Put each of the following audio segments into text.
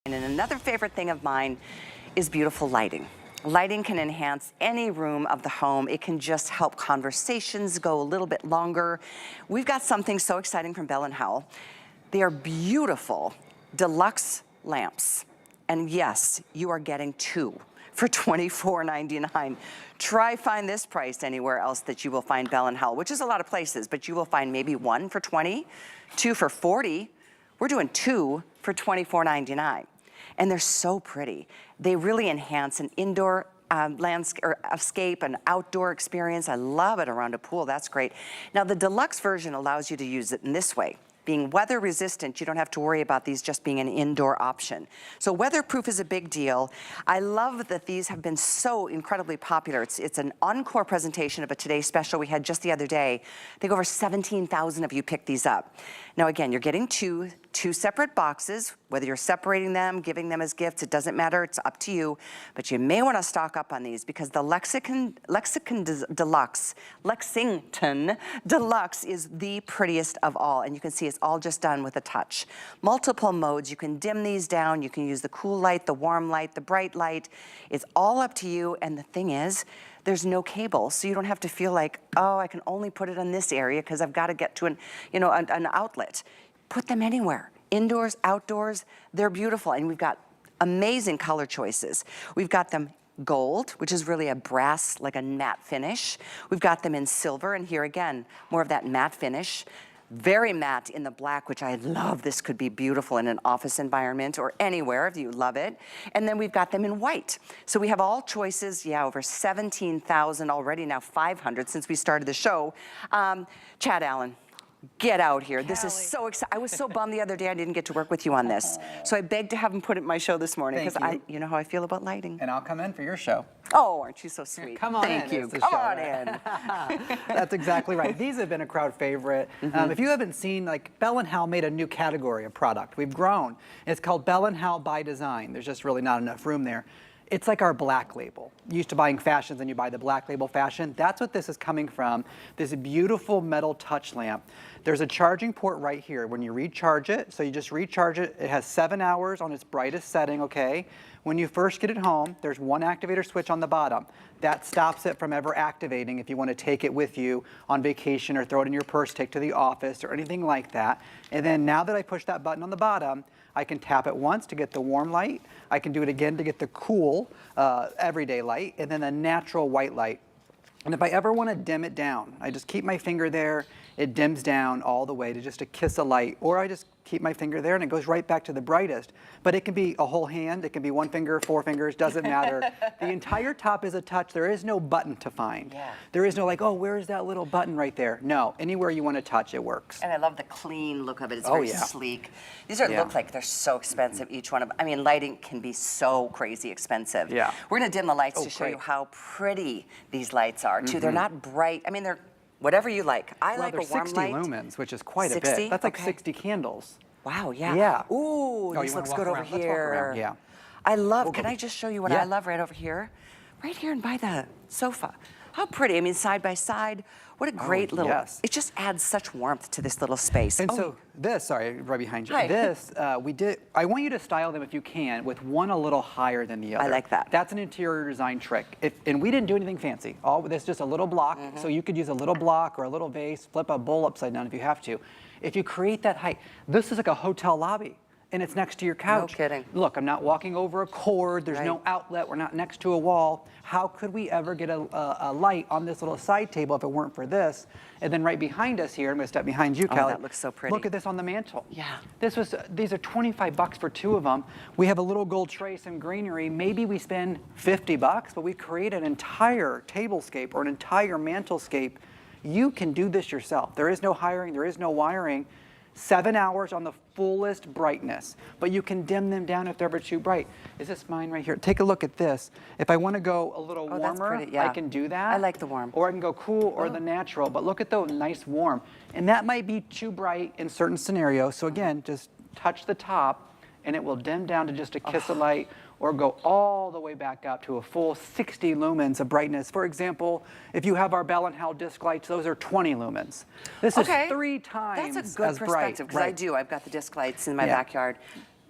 And another favorite thing of mine is beautiful lighting. Lighting can enhance any room of the home. It can just help conversations go a little bit longer. We've got something so exciting from Bell & Howell. They are beautiful deluxe lamps. And yes, you are getting 2 for $24.99. Try find this price anywhere else that you will find Bell & Howell, which is a lot of places, but you will find maybe 1 for $20, 2 for $40. We're doing 2 for $24.99. And they're so pretty. They really enhance an indoor landscape or escape, an outdoor experience. I love it around a pool, that's great. Now the deluxe version allows you to use it in this way. Being weather resistant, you don't have to worry about these just being an indoor option. So weatherproof is a big deal. I love that these have been so incredibly popular. It's an encore presentation of a Today Special we had just the other day. I think over 17,000 of you picked these up. Now again, you're getting two separate boxes. Whether you're separating them, giving them as gifts, it doesn't matter, it's up to you. But you may want to stock up on these because the Lexington Deluxe is the prettiest of all. And you can see it's all just done with a touch. Multiple modes, you can dim these down, you can use the cool light, the warm light, the bright light. It's all up to you, and the thing is, there's no cable, so you don't have to feel like, oh, I can only put it in this area because I've got to get to an outlet. Put them anywhere. Indoors, outdoors, they're beautiful. And we've got amazing color choices. We've got them gold, which is really a brass, like a matte finish. We've got them in silver, and here again, more of that matte finish. Very matte in the black, which I love. This could be beautiful in an office environment or anywhere if you love it. And then we've got them in white. So we have all choices. Yeah, over 17,000 already, now 500 since we started the show. Chad Allen. Get out here. This is so exciting. I was so bummed the other day I didn't get to work with you on this. So I begged to have him put it in my show this morning because you know how I feel about lighting. And I'll come in for your show. Oh, aren't you so sweet? Come on in. Thank you. Come on in. That's exactly right. These have been a crowd favorite. If you haven't seen, like, Bell & Howell made a new category of product. We've grown. It's called Bell & Howell by Design. There's just really not enough room there. It's like our black label. You're used to buying fashions and you buy the black label fashion. That's what this is coming from. This beautiful metal touch lamp. There's a charging port right here when you recharge it. So you just recharge it. It has 7 hours on its brightest setting, okay? When you first get it home, there's one activator switch on the bottom. That stops it from ever activating if you want to take it with you on vacation or throw it in your purse, take to the office or anything like that. And then now that I push that button on the bottom, I can tap it once to get the warm light. I can do it again to get the cool everyday light, and then a natural white light. And if I ever want to dim it down, I just keep my finger there. It dims down all the way to just a kiss of light, or I just keep my finger there and it goes right back to the brightest. But it can be a whole hand, it can be 1 finger, 4 fingers, doesn't matter. The entire top is a touch. There is no button to find. Yeah. There is no like, oh, where is that little button right there? No, anywhere you want to touch, it works. And I love the clean look of it. It's very sleek. These look like they're so expensive, each one of them. I mean, lighting can be so crazy expensive. Yeah. We're going to dim the lights to show you how pretty these lights are, too. They're not bright. I mean, they're whatever you like. I like a warm light. 60 lumens, which is quite a bit. That's like 60 candles. Wow, yeah. Yeah. Ooh, this looks good over here. Yeah. I love, can I just show you what I love right over here? Right here and by the sofa. How pretty. I mean, side by side. What a great little, it just adds such warmth to this little space. And so this, sorry, right behind you. Hi. This, I want you to style them if you can with one a little higher than the other. I like that. That's an interior design trick. And we didn't do anything fancy. All this just a little block. So you could use a little block or a little vase, flip a bowl upside down if you have to. If you create that height, this is like a hotel lobby. And it's next to your couch. No kidding. Look, I'm not walking over a cord. There's no outlet. We're not next to a wall. How could we ever get a light on this little side table if it weren't for this? And then right behind us here, I'm going to step behind you, Kelly. That looks so pretty. Look at this on the mantle. Yeah. These are 25 bucks for 2 of them. We have a little gold tray, some greenery. Maybe we spend 50 bucks, but we create an entire tablescape or an entire mantelscape. You can do this yourself. There is no hiring. There is no wiring. 7 hours on the fullest brightness, but you can dim them down if they're ever too bright. Is this mine right here? Take a look at this. If I want to go a little warmer, I can do that. I like the warm. Or I can go cool or the natural, but look at the nice warm. And that might be too bright in certain scenarios. So again, just touch the top and it will dim down to just a kiss of light, or go all the way back up to a full 60 lumens of brightness. For example, if you have our Bell & Howell disc lights, those are 20 lumens. This is 3 times as bright. That's a good perspective, because I do. I've got the disc lights in my backyard.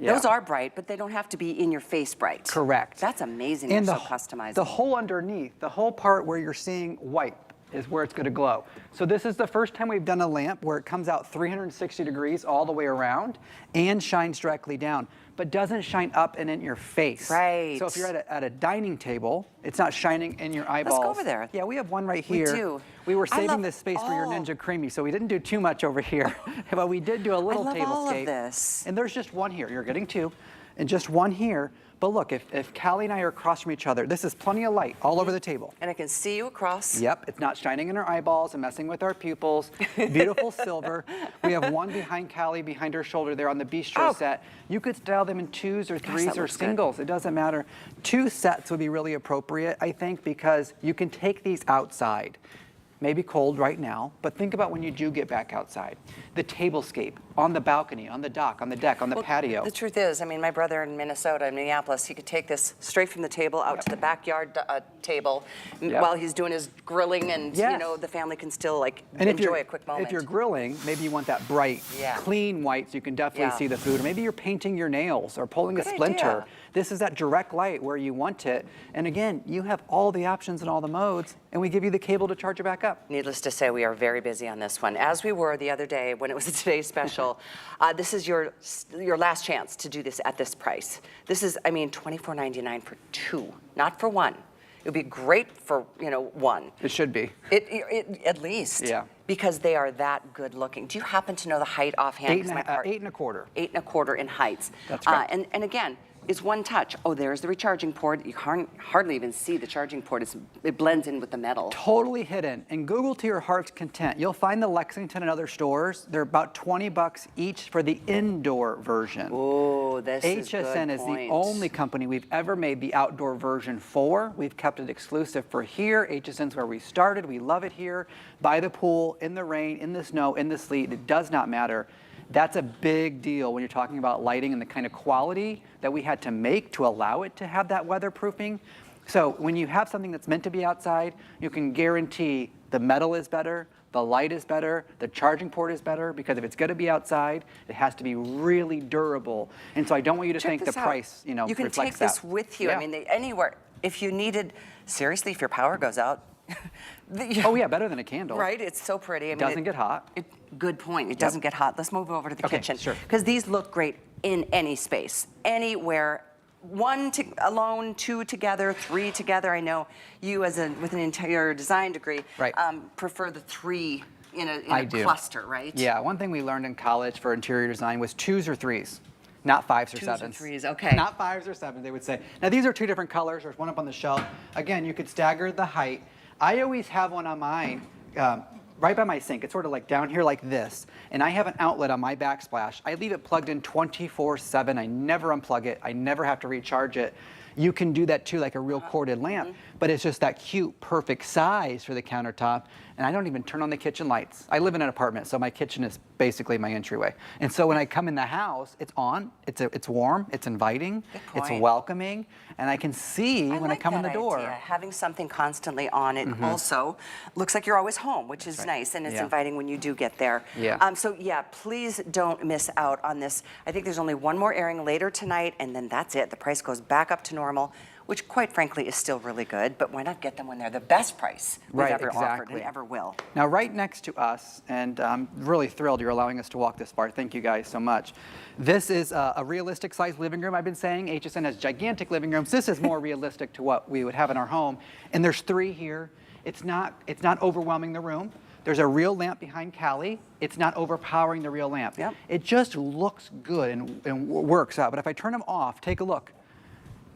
Yeah. Those are bright, but they don't have to be in your face bright. Correct. That's amazing. And They're so customizable. the whole underneath, the whole part where you're seeing white is where it's going to glow. So this is the first time we've done a lamp where it comes out 360 degrees all the way around and shines directly down, but doesn't shine up and in your face. Right. So if you're at a dining table, it's not shining in your eyeballs. Let's go over there. Yeah, we have one right here. We do. We were saving this space for your Ninja Creamy, so we didn't do too much over here, but we did do a little tablescape. I love all of this. And there's just one here. You're getting two, and just one here. But look, if Callie and I are across from each other, this is plenty of light all over the table. And I can see you across. Yep, it's not shining in our eyeballs and messing with our pupils. Beautiful silver. We have one behind Callie, behind her shoulder there on the bistro set. You could style them in twos or threes or singles. It doesn't matter. 2 sets would be really appropriate, I think, because you can take these outside. Maybe cold right now, but think about when you do get back outside. The tablescape, on the balcony, on the dock, on the deck, on the patio. The truth is, I mean, my brother in Minnesota, in Minneapolis, he could take this straight from the table out to the backyard table while he's doing his grilling, and you know, the family can still like enjoy a quick moment. If you're grilling, maybe you want that bright, clean white so you can definitely see the food. Or maybe you're painting your nails or pulling a splinter. This is that direct light where you want it. And again, you have all the options and all the modes, and we give you the cable to charge it back up. Needless to say, we are very busy on this one, as we were the other day when it was a Today's Special. This is your last chance to do this at this price. This is, I mean, $24.99 for 2, not for 1. It would be great for, you know, 1. It should be. At least. Yeah. Because they are that good looking. Do you happen to know the height offhand? 8 1/4. 8 1/4 in heights. That's right. And again, it's one touch. Oh, there's the recharging port. You can't hardly even see the charging port. It blends in with the metal. Totally hidden. And Google to your heart's content. You'll find the Lexington and other stores. They're about $20 each for the indoor version. Oh, this is good HSN is the point. only company we've ever made the outdoor version for. We've kept it exclusive for here. HSN's where we started. We love it here. By the pool, in the rain, in the snow, in the sleet. It does not matter. That's a big deal when you're talking about lighting and the kind of quality that we had to make to allow it to have that weatherproofing. So when you have something that's meant to be outside, you can guarantee the metal is better, the light is better, the charging port is better, because if it's going to be outside, it has to be really durable. And so I don't want you to think the price, you know, you can reflects take this with you. Yeah. I mean, anywhere. If you needed, seriously, if your power goes out. Oh yeah, better than a candle. Right, it's so pretty. I mean, doesn't get hot. Good point. It doesn't get hot. Let's move over to the kitchen. Sure. Because these look great in any space, anywhere. 1 alone, 2 together, 3 together. I know you, with an interior design degree, prefer the 3 in a cluster, right? Yeah. One thing we learned in college for interior design was 2s or 3s. Not 5s or 7s. 2s and 3s, okay. Not 5s or 7s, they would say. Now these are 2 different colors. There's one up on the shelf. Again, you could stagger the height. I always have one on mine right by my sink. It's sort of like down here like this. And I have an outlet on my backsplash. I leave it plugged in 24/7. I never unplug it. I never have to recharge it. You can do that too, like a real corded lamp, but it's just that cute, perfect size for the countertop. And I don't even turn on the kitchen lights. I live in an apartment, so my kitchen is basically my entryway. And so when I come in the house, it's on, it's warm, it's inviting, it's welcoming, and I can see when I come in the door. Idea. Having something constantly on it also looks like you're always home, which is nice, and it's inviting when you do get there. Yeah. So yeah, please don't miss out on this. I think there's only one more airing later tonight, and then that's it. The price goes back up to normal, which quite frankly is still really good, but why not get them when they're the best price we've ever offered and ever will. Now right next to us, and I'm really thrilled you're allowing us to walk this far, thank you guys so much. This is a realistic size living room. I've been saying HSN has gigantic living rooms. This is more realistic to what we would have in our home. And there's 3 here. It's not overwhelming the room. There's a real lamp behind Callie. It's not overpowering the real lamp. Yep. It just looks good and works out. But if I turn them off, take a look.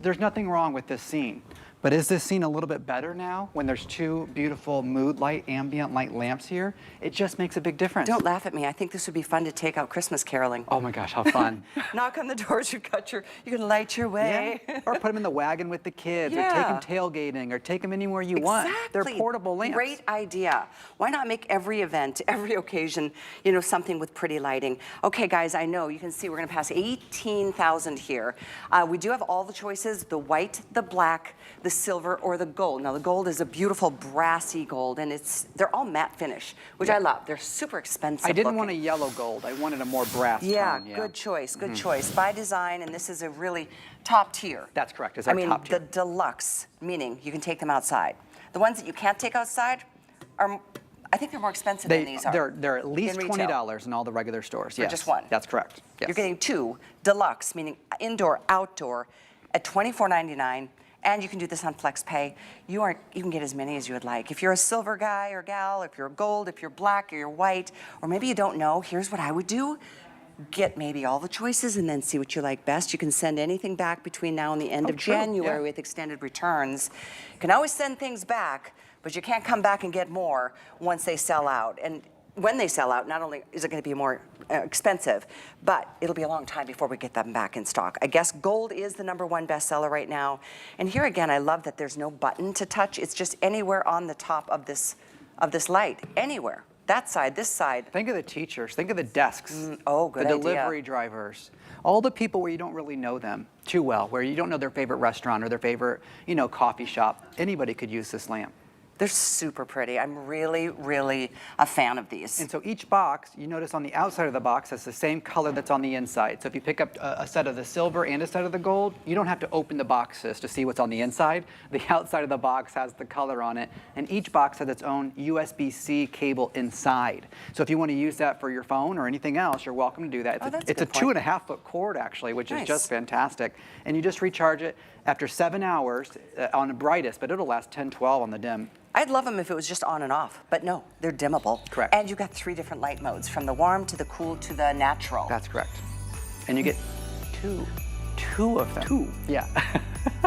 There's nothing wrong with this scene. But is this scene a little bit better now when there's 2 beautiful mood light, ambient light lamps here? It just makes a big difference. Don't laugh at me. I think this would be fun to take out Christmas caroling. Oh my gosh, how fun. Knock on the doors, you can light your way. Yeah. Or put them in the wagon with the kids, or take them tailgating, or take them anywhere you want. They're portable lamps. Great idea. Why not make every event, every occasion, you know, something with pretty lighting? Okay, guys, I know you can see we're going to pass 18,000 here. We do have all the choices: the white, the black, the the silver or the gold. Now the gold is a beautiful brassy gold, and they're all matte finish, which I love. They're super expensive. I didn't want a looking. yellow gold. I wanted a more brass tone. Yeah, good choice, good choice. By design, and this is a really top tier. That's correct. It's our top tier. The deluxe, meaning you can take them outside. The ones that you can't take outside are, I think they're more expensive than these are. They're at least in retail. $20 in all the regular stores. Yes, just one. That's correct. Yes. You're getting 2 deluxe, meaning indoor, outdoor, at $24.99. And you can do this on FlexPay. You can get as many as you would like. If you're a silver guy or gal, if you're gold, if you're black or you're white, or maybe you don't know, here's what I would do. Get maybe all the choices and then see what you like best. You can send anything back between now and the end of January with extended returns. You can always send things back, but you can't come back and get more once they sell out. And when they sell out, not only is it going to be more expensive, but it'll be a long time before we get them back in stock. I guess gold is the #1 bestseller right now. And here again, I love that there's no button to touch. It's just anywhere on the top of this light, anywhere. That side, this side. Think of the teachers. Think of the desks. Oh, good The idea. delivery drivers. All the people where you don't really know them too well, where you don't know their favorite restaurant or their favorite, coffee shop. Anybody could use this lamp. They're super pretty. I'm really, really a fan of these. And so each box, you notice on the outside of the box has the same color that's on the inside. So if you pick up a set of the silver and a set of the gold, you don't have to open the boxes to see what's on the inside. The outside of the box has the color on it, and each box has its own USB-C cable inside. So if you want to use that for your phone or anything else, you're welcome to do that. It's a 2.5-foot cord, actually, which is just fantastic. And you just recharge it after 7 hours on the brightest, but it'll last 10, 12 on the dim. I'd love them if it was just on and off, but no, they're dimmable. Correct. And you've got 3 different light modes, from the warm to the cool to the natural. That's correct. And you get two of them. 2, yeah.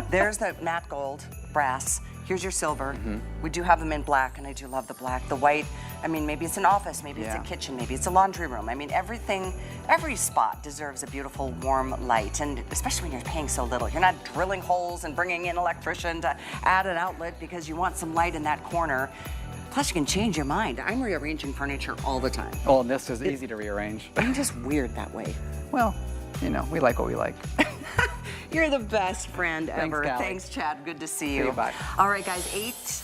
There's the matte gold, brass. Here's your silver. We do have them in black, and I do love the black. The white, I mean, maybe it's an office, maybe it's a kitchen, maybe it's a laundry room. I mean, every spot deserves a beautiful warm light, and especially when you're paying so little. You're not drilling holes and bringing in an electrician to add an outlet because you want some light in that corner. Plus, you can change your mind. I'm rearranging furniture all the time. Oh, and this is easy to rearrange. I'm just weird that way. Well, we like what we like. You're the best friend ever. Callie. Thanks, Chad. Good to see See you. you. Bye. All right, guys, 8.